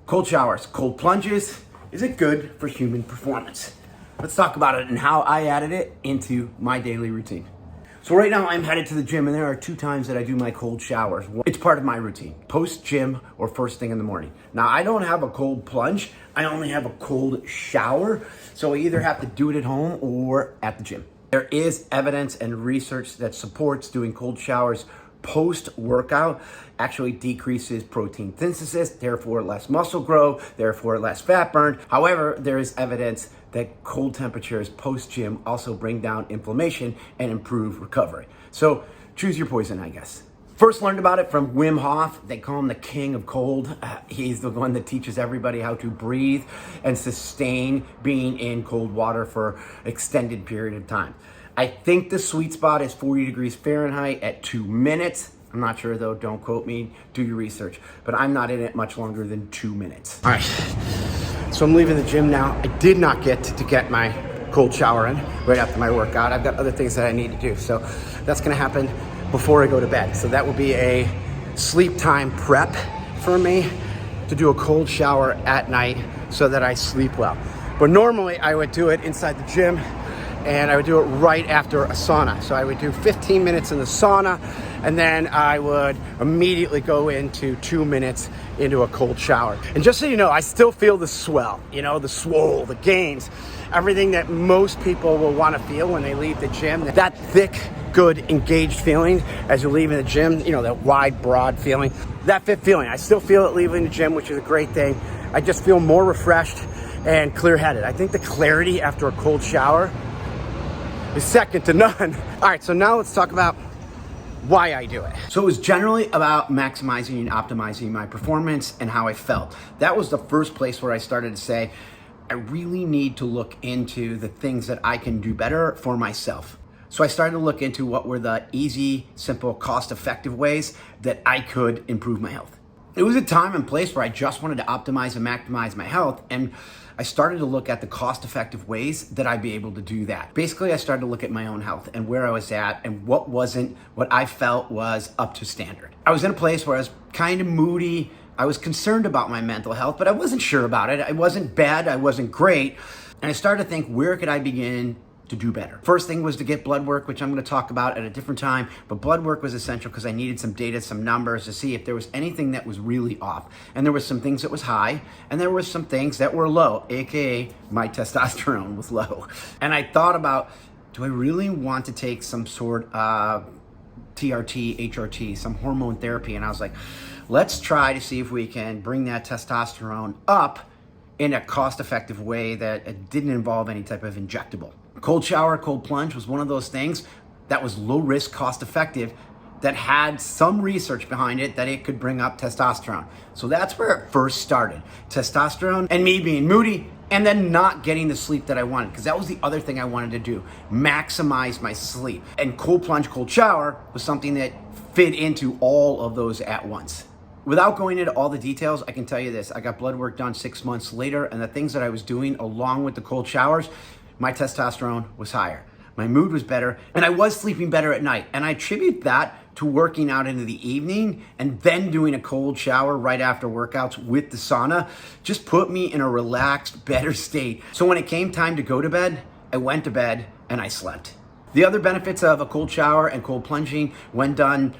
Cold showers, cold plunges, is it good for human performance? Let's talk about it and how I added it into my daily routine. So right now I'm headed to the gym, and there are 2 times that I do my cold showers. It's part of my routine, post-gym or first thing in the morning. Now I don't have a cold plunge, I only have a cold shower, so I either have to do it at home or at the gym. There is evidence and research that supports doing cold showers post-workout actually decreases protein synthesis, therefore less muscle growth, therefore less fat burn. However, there is evidence that cold temperatures post-gym also bring down inflammation and improve recovery. So choose your poison, I guess. First learned about it from Wim Hof. They call him the king of cold. He's the one that teaches everybody how to breathe and sustain being in cold water for extended period of time. I think the sweet spot is 40 degrees Fahrenheit at 2 minutes. I'm not sure though, don't quote me, do your research. But I'm not in it much longer than 2 minutes. All right, so I'm leaving the gym now. I did not get to get my cold shower in right after my workout. I've got other things that I need to do. So that's gonna happen before I go to bed. So that will be a sleep time prep for me to do a cold shower at night so that I sleep well. But normally I would do it inside the gym, and I would do it right after a sauna. So I would do 15 minutes in the sauna, and then I would immediately go into 2 minutes into a cold shower. And just so you know, I still feel the swell, the swole, the gains, everything that most people will wanna feel when they leave the gym. That thick, good, engaged feeling as you're leaving the gym, that wide, broad feeling, that fit feeling. I still feel it leaving the gym, which is a great thing. I just feel more refreshed and clear-headed. I think the clarity after a cold shower is second to none. All right, so now let's talk about why I do it. So it was generally about maximizing and optimizing my performance and how I felt. That was the first place where I started to say, I really need to look into the things that I can do better for myself. So I started to look into what were the easy, simple, cost-effective ways that I could improve my health. It was a time and place where I just wanted to optimize and maximize my health, and I started to look at the cost-effective ways that I'd be able to do that. Basically, I started to look at my own health and where I was at and what I felt was up to standard. I was in a place where I was kind of moody. I was concerned about my mental health, but I wasn't sure about it. I wasn't bad, I wasn't great. And I started to think, where could I begin to do better? First thing was to get blood work, which I'm going to talk about at a different time, but blood work was essential because I needed some data, some numbers to see if there was anything that was really off. And there was some things that was high, and there were some things that were low, aka my testosterone was low. And I thought about, do I really want to take some sort of TRT, HRT, some hormone therapy? And I was like, let's try to see if we can bring that testosterone up in a cost-effective way that didn't involve any type of injectable. Cold shower, cold plunge was one of those things that was low risk, cost effective, that had some research behind it that it could bring up testosterone. So that's where it first started. Testosterone and me being moody and then not getting the sleep that I wanted, because that was the other thing I wanted to do, maximize my sleep. And cold plunge, cold shower was something that fit into all of those at once. Without going into all the details, I can tell you this, I got blood work done 6 months later, and the things that I was doing along with the cold showers, my testosterone was higher, my mood was better, and I was sleeping better at night. And I attribute that to working out into the evening and then doing a cold shower right after workouts with the sauna just put me in a relaxed, better state. So when it came time to go to bed, I went to bed and I slept. The other benefits of a cold shower and cold plunging when done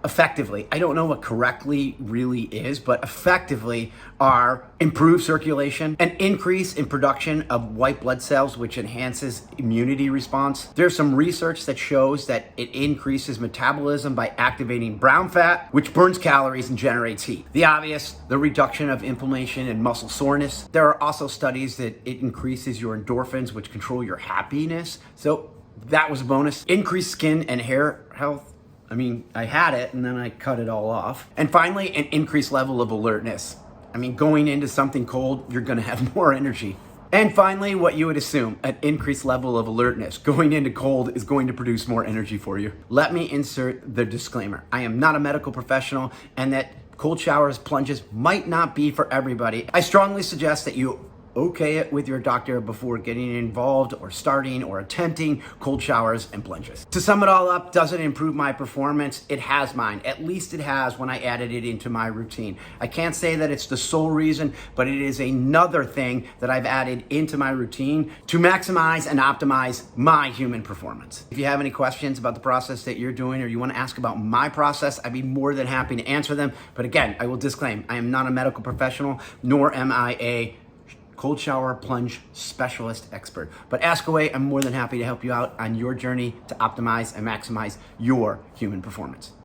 effectively, I don't know what correctly really is, but effectively are improved circulation, an increase in production of white blood cells, which enhances immunity response. There's some research that shows that it increases metabolism by activating brown fat, which burns calories and generates heat. The obvious, the reduction of inflammation and muscle soreness. There are also studies that it increases your endorphins, which control your happiness. So that was a bonus. Increased skin and hair health. I mean, I had it and then I cut it all off. And finally, an increased level of alertness. I mean, going into something cold, you're gonna have more energy. And finally, what you would assume, an increased level of alertness. Going into cold is going to produce more energy for you. Let me insert the disclaimer. I am not a medical professional, and that cold showers, plunges might not be for everybody. I strongly suggest that you okay it with your doctor before getting involved or starting or attempting cold showers and plunges. To sum it all up, does it improve my performance? It has mine. At least it has when I added it into my routine. I can't say that it's the sole reason, but it is another thing that I've added into my routine to maximize and optimize my human performance. If you have any questions about the process that you're doing or you want to ask about my process, I'd be more than happy to answer them. But again, I will disclaim, I am not a medical professional, nor am I a cold shower plunge specialist expert. But ask away, I'm more than happy to help you out on your journey to optimize and maximize your human performance.